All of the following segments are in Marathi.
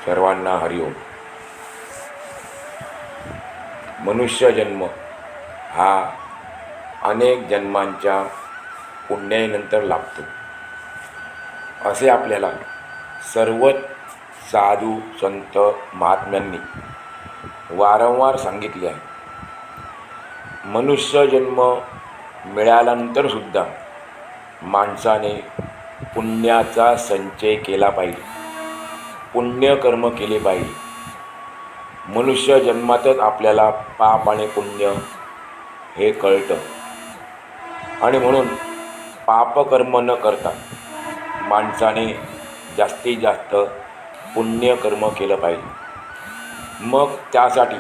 सर्वांना हरिओम. मनुष्य जन्म हा अनेक जन्मांच्या पुण्यानंतर लाभतो असे आपल्याला सर्वच साधू संत महात्म्यांनी वारंवार सांगितले आहे. मनुष्य जन्म मिळाल्यानंतर सुद्धा माणसाने पुण्याचा संचय केला पाहिजे, पुण्यकर्म केले पाहिजे. मनुष्य जन्मातच आपल्याला पाप आणि पुण्य हे कळतं आणि म्हणून पापकर्म न करता माणसाने जास्तीत जास्त पुण्यकर्म केलं पाहिजे. मग त्यासाठी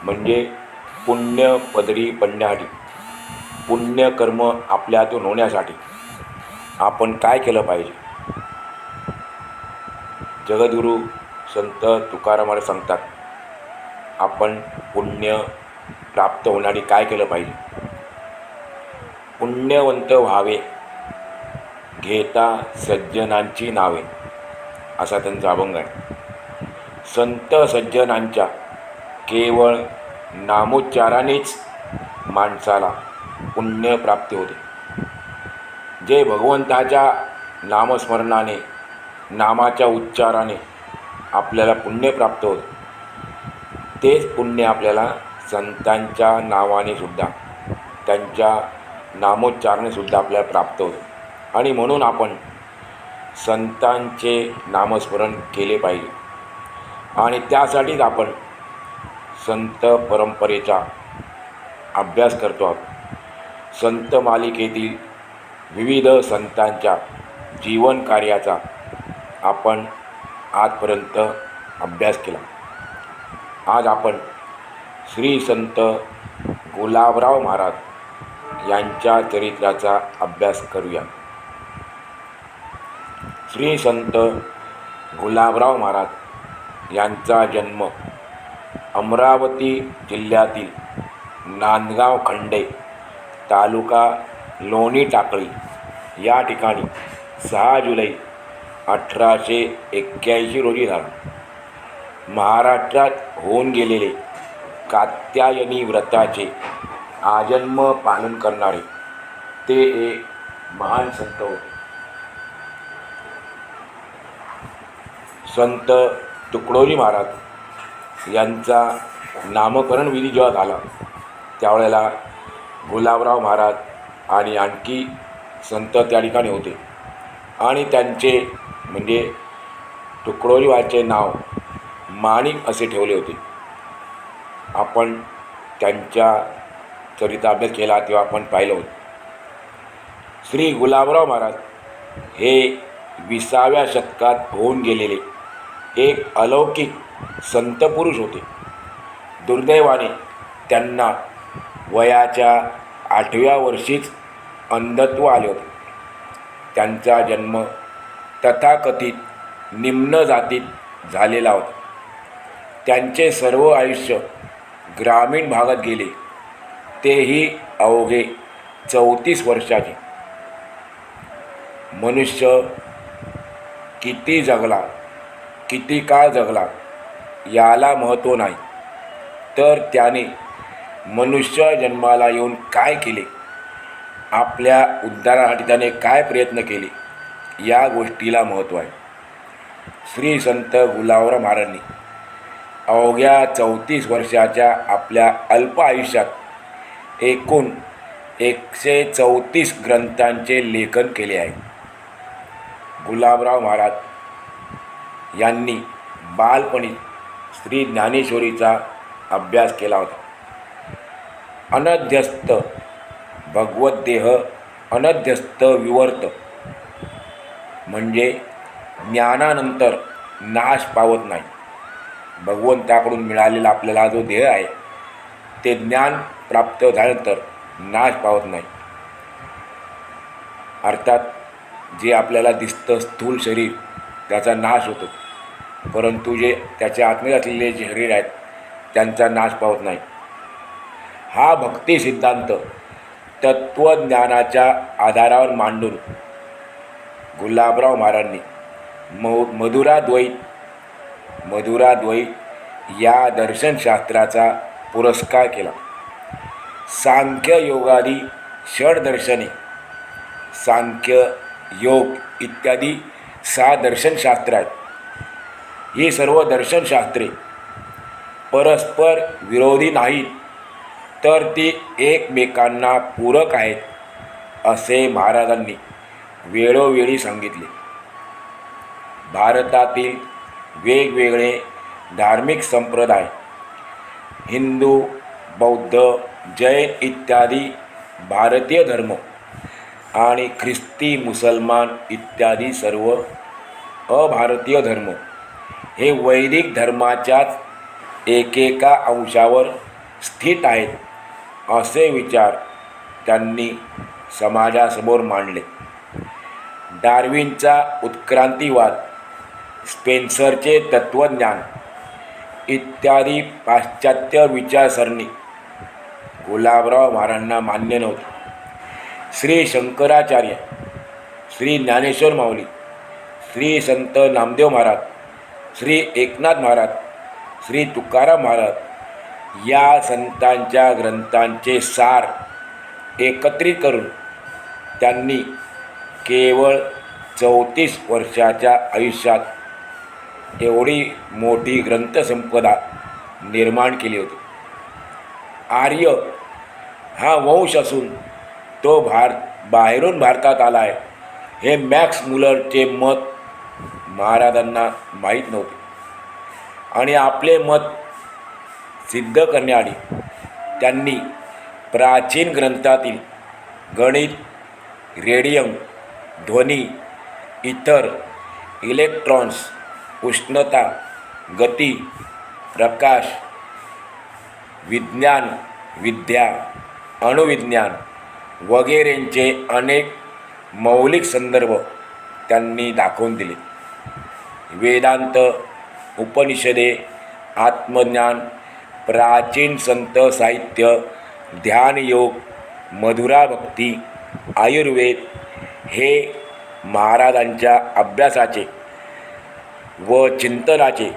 म्हणजे पुण्य पदरी पडण्यासाठी, पुण्यकर्म आपल्यातून होण्यासाठी आपण काय केलं पाहिजे? जगद्गुरू संत तुकाराम महाराज सांगतात, आपण पुण्य प्राप्त होण्यासाठी काय केलं पाहिजे? पुण्यवंत व्हावे घेता सज्जनांची नावे, असा त्यांचा अभंग आहे. संत सज्जनांच्या केवळ नामोच्चारानेच माणसाला पुण्यप्राप्ती होते. जे भगवंताच्या नामस्मरणाने, नामाच्या उच्चाराने आपल्याला पुण्य प्राप्त होते, तेच पुण्य आपल्याला संतांच्या नावाने सुद्धा, त्यांच्या नामोच्चाराने सुद्धा आपल्याला प्राप्त होते. आणि म्हणून आपण संतांचे नामस्मरण केले पाहिजे. आणि त्यासाठीच आपण संत परंपरेचा अभ्यास करतो आहोत. संत मालिकेतील विविध संतांच्या जीवन कार्याचा आपण आजपर्यंत अभ्यास केला. आज आपण श्री संत गुलाबराव महाराज यांच्या चरित्राचा अभ्यास करूया. श्री संत गुलाबराव महाराज यांचा जन्म अमरावती जिल्ह्यातील नांदगाव खंडे, तालुका लोणी टाकळी या ठिकाणी 6 जुलै 1881 रोजी झाला. महाराष्ट्रात होऊन गेलेले कात्यायनी व्रताचे आजन्म पालन करणारे ते एक महान संत होते. संत तुकडोजी महाराज यांचा नामकरण विधी जेव्हा झाला, त्यावेळेला गुलाबराव महाराज आणि आणखी संत त्या ठिकाणी होते आणि त्यांचे म्हणजे तुकडोजी महाराजचे नाव माणिक असे ठेवले होते. आपण त्यांच्या चरित्र अभ्यास केला तेव्हा आपण पाहिलं होतं. श्री गुलाबराव महाराज हे 20व्या शतकात होऊन गेलेले एक अलौकिक संतपुरुष होते. दुर्दैवाने त्यांना वयाच्या 8व्या वर्षीच अंधत्व आले होते. त्यांचा जन्म तथाकथित निम्न जातीत झालेला होता. त्यांचे सर्व आयुष्य ग्रामीण भागात गेले, तेही अवघे 34 वर्षाचे. मनुष्य किती जगला, किती काळ जगला याला महत्त्व नाही, तर त्याने मनुष्य जन्माला येऊन काय केले, आपल्या उद्धारासाठी त्याने काय प्रयत्न केले, या गोष्टीला महत्त्व आहे. श्री संत गुलाबराव महाराजांनी अवघ्या 34 वर्षाच्या आपल्या अल्प आयुष्यात एकूण 134 ग्रंथांचे लेखन केले आहे. गुलाबराव महाराज यांनी बालपणी श्री ज्ञानेश्वरीचा अभ्यास केला होता. अनध्यस्त भगवद्देह अनध्यस्त विवर्त, म्हणजे ज्ञानानंतर नाश पावत नाही. भगवंताकडून मिळालेला आपल्याला जो देह आहे ते ज्ञान प्राप्त झाल्यानंतर नाश पावत नाही. अर्थात जे आपल्याला दिसतं स्थूल शरीर त्याचा नाश होतो, परंतु जे त्याच्या आत्म्यात असलेले जे शरीर आहेत त्यांचा नाश पावत नाही. हा भक्ती सिद्धांत तत्त्वज्ञानाच्या आधारावर मांडून गुलाबराव महाराजांनी मधुराद्वैत मधुराद्वैत या दर्शनशास्त्राचा पुरस्कार केला. सांख्य योगादी षडदर्शने, सांख्य योग इत्यादी 6 दर्शनशास्त्र आहेत. ही सर्व दर्शनशास्त्रे परस्पर विरोधी नाहीत, तर ती एकमेकांना पूरक आहेत असे महाराजांनी वेळोवेळी सांगितले. भारतातील वेगवेगळे धार्मिक संप्रदाय, हिंदू, बौद्ध, जैन इत्यादी भारतीय धर्म आणि ख्रिस्ती, मुसलमान इत्यादी सर्व अभारतीय धर्म हे वैदिक धर्माच्याच एकेका अंशावर स्थित आहेत असे विचार त्यांनी समाजासमोर मांडले. डार्विनचा उत्क्रांतीवाद, स्पेन्सरचे तत्त्वज्ञान इत्यादी पाश्चात्य विचारसरणी गुलाबराव महाराजांना मान्य नव्हती. श्री शंकराचार्य, श्री ज्ञानेश्वर माऊली, श्री संत नामदेव महाराज, श्री एकनाथ महाराज, श्री तुकाराम महाराज या संतांच्या ग्रंथांचे सार एकत्रित करून त्यांनी केवळ 34 वर्षाच्या आयुष्यात एवढी मोठी ग्रंथसंपदा निर्माण केली होती. आर्य हा वंश असून तो बाहेरून भारतात आला आहे हे मॅक्स मुलरचे मत महाराजांना माहीत नव्हते आणि आपले मत सिद्ध करण्याआधी त्यांनी प्राचीन ग्रंथातील गणित, रेडियम, ध्वनी, इतर, इलेक्ट्रॉन्स, उष्णता, गती, प्रकाश, विज्ञान, विद्या, अणुविज्ञान वगैरेंचे अनेक मौलिक संदर्भ त्यांनी दाखवून दिले. वेदांत, उपनिषदे, आत्मज्ञान, प्राचीन संत साहित्य, ध्यानयोग, मधुराभक्ती, आयुर्वेद हे महाराजांच्या अभ्यासाचे व चिंतनाचे,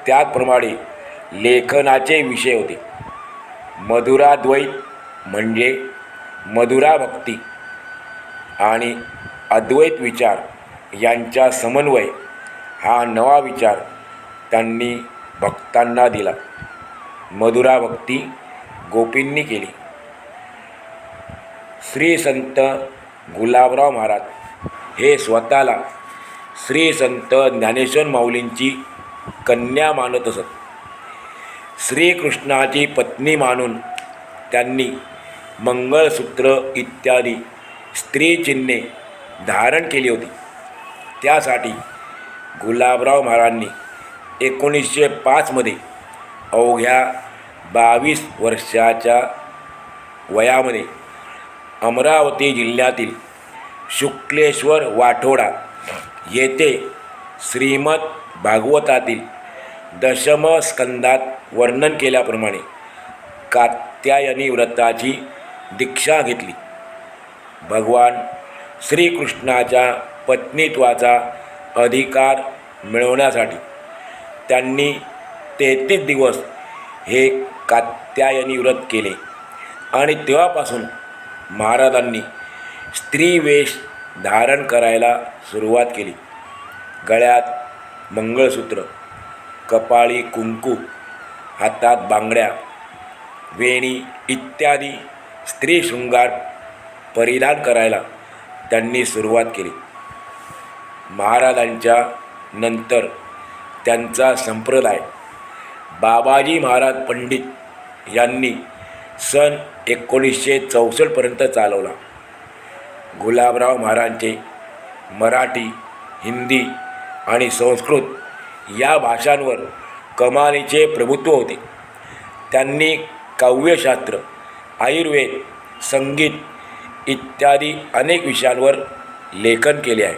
त्याचप्रमाणे लेखनाचे विषय होते. मधुराद्वैत म्हणजे मधुराभक्ती आणि अद्वैत विचार यांचा समन्वय हा नवा विचार त्यांनी भक्तांना दिला. मधुराभक्ती गोपींनी केली. श्री संत गुलाबराव महाराज हे स्वतःला श्री संत ज्ञानेश्वर माऊलींची कन्या मानत असत. श्रीकृष्णाची पत्नी मानून त्यांनी मंगळसूत्र इत्यादी स्त्री चिन्हे धारण केली होती. त्यासाठी गुलाबराव महाराजांनी 1905 अवघ्या 22 वर्षाच्या वयामध्ये अमरावती जिल्ह्यातील शुक्लेश्वर वाठोडा येथे श्रीमद भागवतातील दशम स्कंदात वर्णन केल्याप्रमाणे कात्यायनी व्रताची दीक्षा घेतली. भगवान श्रीकृष्णाच्या पत्नीत्वाचा अधिकार मिळवण्यासाठी त्यांनी 33 दिवस हे कात्यायनी व्रत केले आणि तेव्हापासून महाराजांनी स्त्रीवेश धारण करायला सुरुवात केली. गळ्यात मंगळसूत्र, कपाळी कुंकू, हातात बांगड्या, वेणी इत्यादी स्त्री शृंगार परिधान करायला त्यांनी सुरुवात केली. महाराजांच्या नंतर त्यांचा संप्रदाय बाबाजी महाराज पंडित यांनी सन 1964 चालवला. गुलाबराव महाराजांचे मराठी, हिंदी आणि संस्कृत या भाषांवर कमालीचे प्रभुत्व होते. त्यांनी काव्यशास्त्र, आयुर्वेद, संगीत इत्यादी अनेक विषयांवर लेखन केले आहे.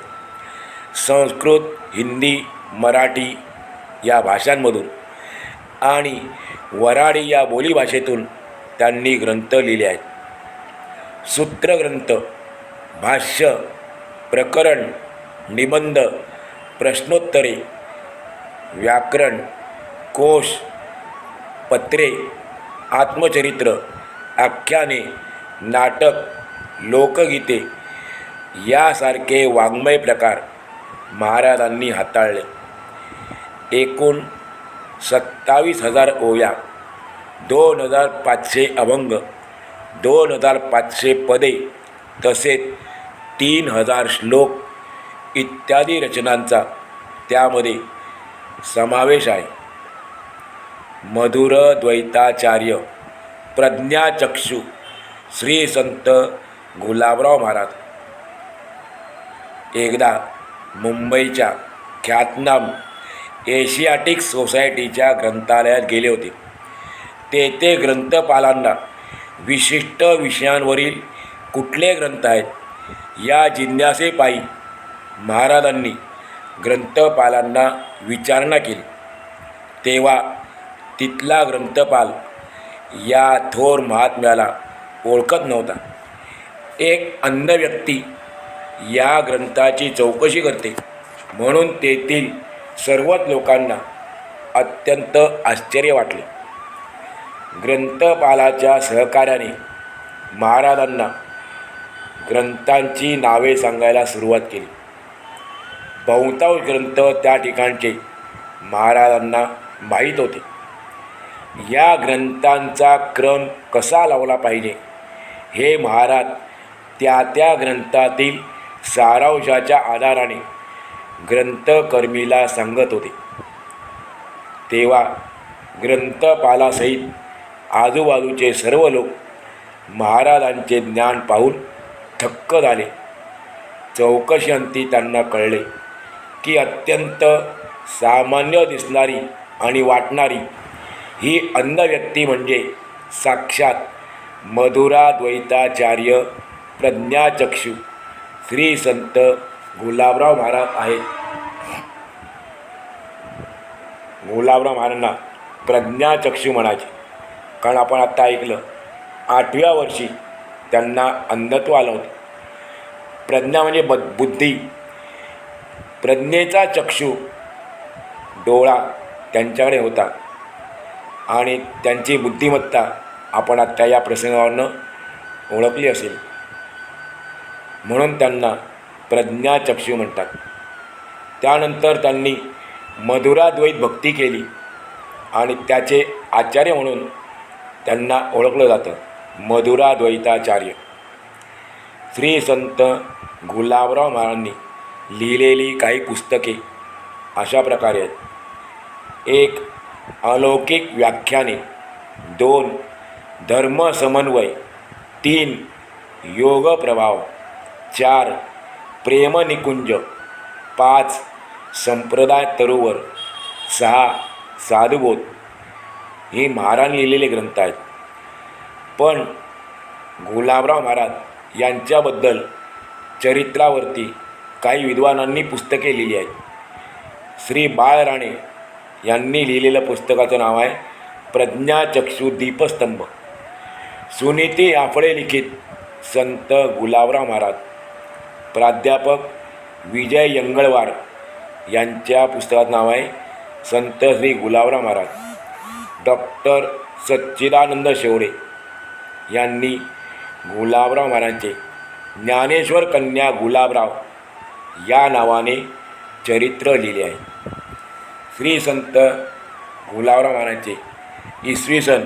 संस्कृत, हिंदी, मराठी या भाषांमधून आणि वऱ्हाडी या बोलीभाषेतून त्यांनी ग्रंथ लिहिले आहेत. सूत्रग्रंथ, भाष्य, प्रकरण, निबंध, प्रश्नोत्तरे, व्याकरण, कोश, पत्रे, आत्मचरित्र, आख्याने, नाटक, लोकगीते यासारखे वाङ्मय प्रकार महाराजांनी हाताळले. एकूण 27,000 ओव्या, 2,500 अभंग, 2,500 पदे तसेच 3,000 श्लोक इत्यादी रचनांचा त्यामध्ये समावेश आहे. मधुर द्वैताचार्य प्रज्ञाचक्षू श्री संत गुलाबराव महाराज एकदा मुंबईच्या ख्यातनाम एशियाटिक सोसायटीच्या ग्रंथालयात गेले होते. तेथे ग्रंथपालांना विशिष्ट विषयांवरील कुठले ग्रंथ आहेत या जिज्ञासेपायी महाराजांनी ग्रंथपालांना विचारणा केली. तेव्हा तिथला ग्रंथपाल या थोर महात्म्याला ओळखत नव्हता. एक अंध व्यक्ती या ग्रंथाची चौकशी करते म्हणून तेथील सर्वच लोकांना अत्यंत आश्चर्य वाटले. ग्रंथपालाच्या सहकार्याने महाराजांना ग्रंथांची नावे सांगायला सुरुवात केली. बहुतांश ग्रंथ त्या ठिकाणचे महाराजांना माहीत होते. या ग्रंथांचा क्रम कसा लावला पाहिजे हे महाराज त्या ग्रंथातील सारांशाच्या आधाराने ग्रंथकर्मीला सांगत होते. तेव्हा ग्रंथपालासहित आजूबाजूचे सर्व लोक महाराजांचे ज्ञान पाहून थक्क झाले. चौकशीअंती त्यांना कळले की अत्यंत सामान्य दिसणारी आणि वाटणारी ही अंध व्यक्ती म्हणजे साक्षात मधुराद्वैताचार्य प्रज्ञाचक्षू श्री संत गुलाबराव महाराज आहेत. गुलाबराव महाराजांना प्रज्ञाचक्षू म्हणायचे कारण आपण आत्ता ऐकलं 8व्या वर्षी त्यांना अंधत्व आलं होतं. प्रज्ञा म्हणजे बुद्धी, प्रज्ञेचा चक्षू डोळा त्यांच्याकडे होता आणि त्यांची बुद्धिमत्ता आपण आत्ता या प्रसंगावरनं ओळखली असेल म्हणून त्यांना प्रज्ञाचक्षू म्हणतात. त्यानंतर त्यांनी मधुराद्वैत भक्ती केली आणि त्याचे आचार्य म्हणून त्यांना ओळखलं जातं. मधुराद्वैताचार्य श्री संत गुलाबराव महाराजांनी लिहिलेली काही पुस्तके अशा प्रकारे आहेत. 1. अलौकिक व्याख्याने, 2. धर्मसमन्वय, 3. योग प्रभाव, 4. प्रेमनिकुंज, 5. संप्रदाय तरुवर, 6. साधुबोध ही महाराजांनी लिहिलेले ग्रंथ आहेत. पण गुलाबराव महाराज यांच्याबद्दल चरित्रावरती काही विद्वानांनी पुस्तके लिहिली आहेत. श्री बाळ राणे यांनी लिहिलेलं पुस्तकाचं नाव आहे प्रज्ञाचक्षू दीपस्तंभ. सुनीती आफळे लिखित संत गुलाबराव महाराज. प्राध्यापक विजय यंगळवार यांच्या पुस्तकाचं नाव आहे संत श्री गुलाबराव महाराज. डॉक्टर सच्चिदानंद शेवडे यांनी गुलाबराव महाराजांचे ज्ञानेश्वर कन्या गुलाबराव या नावाने चरित्र लिहिले आहे. श्री संत गुलाबराव महाराजांचे इसवी सन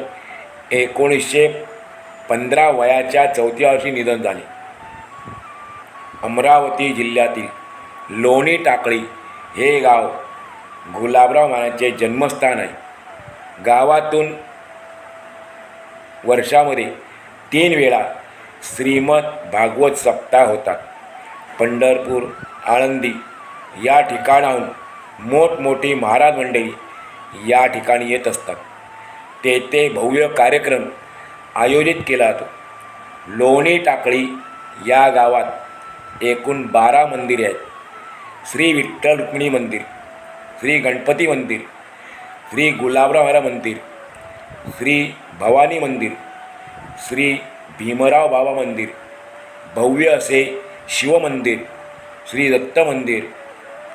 1915 वयाच्या 4व्या वर्षी निधन झाले. अमरावती जिल्ह्यातील लोणी टाकळी हे गाव गुलाबराव महाराजांचे जन्मस्थान आहे. गावातून वर्षामध्ये 3 वेळा श्रीमद भागवत सप्ताह होतात. पंढरपूर, आळंदी या ठिकाणाहून मोठमोठी महाराज मंडळी या ठिकाणी येत असतात. तेथे भव्य कार्यक्रम आयोजित केला जातो. लोणी टाकळी या गावात एकूण 12 मंदिरे आहेत. श्री विठ्ठल रुक्मिणी मंदिर, श्री गणपती मंदिर, श्री गुलाबराव महाराज मंदिर, श्री भवानी मंदिर, श्री भीमराव बाबा मंदिर, भव्य असे शिवमंदिर, श्री दत्त मंदिर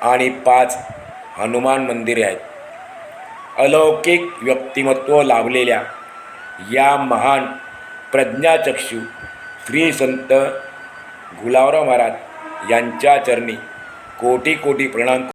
आणि 5 हनुमान मंदिरे आहेत. अलौकिक व्यक्तिमत्व लाभलेल्या या महान प्रज्ञाचक्षू श्री संत गुलाबराव महाराज यांच्या चरणी कोटी कोटी प्रणाम